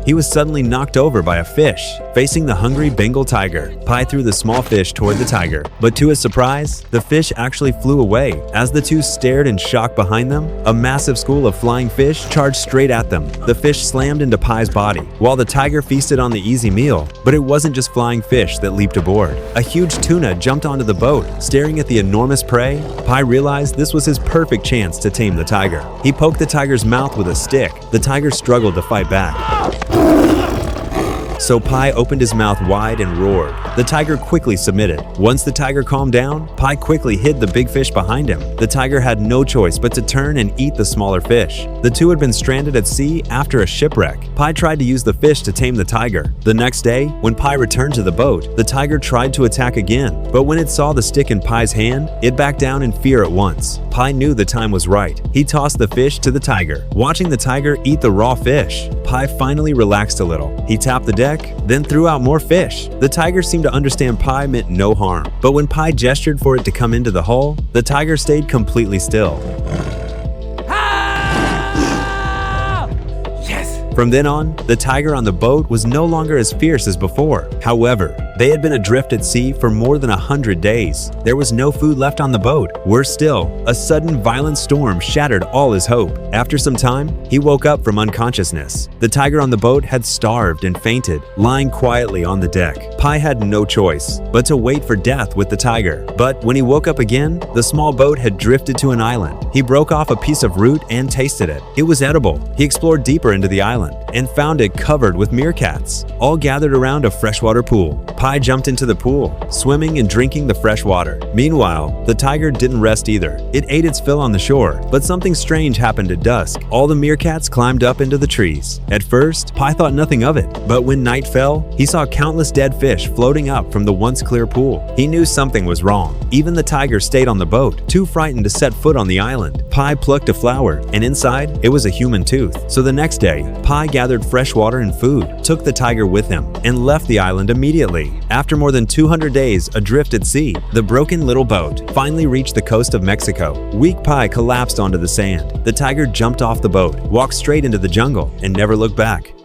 he was suddenly knocked over by a fish. Facing the hungry Bengal tiger, Pi threw the small fish toward the tiger. But to his surprise, the fish actually flew away. As the two stared in shock behind them, a massive school of flying fish charged straight at them. The fish slammed into Pi's body, while the tiger feasted on the easy meal. But it wasn't just flying fish that leaped aboard. A huge tuna jumped onto the boat. Staring at the enormous prey, Pi realized this was his perfect chance to tame the tiger. He poked the tiger's mouth with a stick. The tiger struggled to fight back. So Pi opened his mouth wide and roared. The tiger quickly submitted. Once the tiger calmed down, Pi quickly hid the big fish behind him. The tiger had no choice but to turn and eat the smaller fish. The two had been stranded at sea after a shipwreck. Pi tried to use the fish to tame the tiger. The next day, when Pi returned to the boat, the tiger tried to attack again. But when it saw the stick in Pi's hand, it backed down in fear at once. Pi knew the time was right. He tossed the fish to the tiger. Watching the tiger eat the raw fish, Pi finally relaxed a little. He tapped the deck, then threw out more fish. The tiger seemed to understand Pi meant no harm. But when Pi gestured for it to come into the hole, the tiger stayed completely still. From then on, the tiger on the boat was no longer as fierce as before. However, they had been adrift at sea for more than 100 days. There was no food left on the boat. Worse still, a sudden violent storm shattered all his hope. After some time, he woke up from unconsciousness. The tiger on the boat had starved and fainted, lying quietly on the deck. Pi had no choice but to wait for death with the tiger. But when he woke up again, the small boat had drifted to an island. He broke off a piece of root and tasted it. It was edible. He explored deeper into the island and found it covered with meerkats, all gathered around a freshwater pool. Pi jumped into the pool, swimming and drinking the fresh water. Meanwhile, the tiger didn't rest either. It ate its fill on the shore, but something strange happened at dusk. All the meerkats climbed up into the trees. At first, Pi thought nothing of it, but when night fell, he saw countless dead fish floating up from the once clear pool. He knew something was wrong. Even the tiger stayed on the boat, too frightened to set foot on the island. Pi plucked a flower, and inside, it was a human tooth. So the next day, Pi gathered fresh water and food, took the tiger with him, and left the island immediately. After more than 200 days adrift at sea, the broken little boat finally reached the coast of Mexico. Weak Pi collapsed onto the sand. The tiger jumped off the boat, walked straight into the jungle, and never looked back.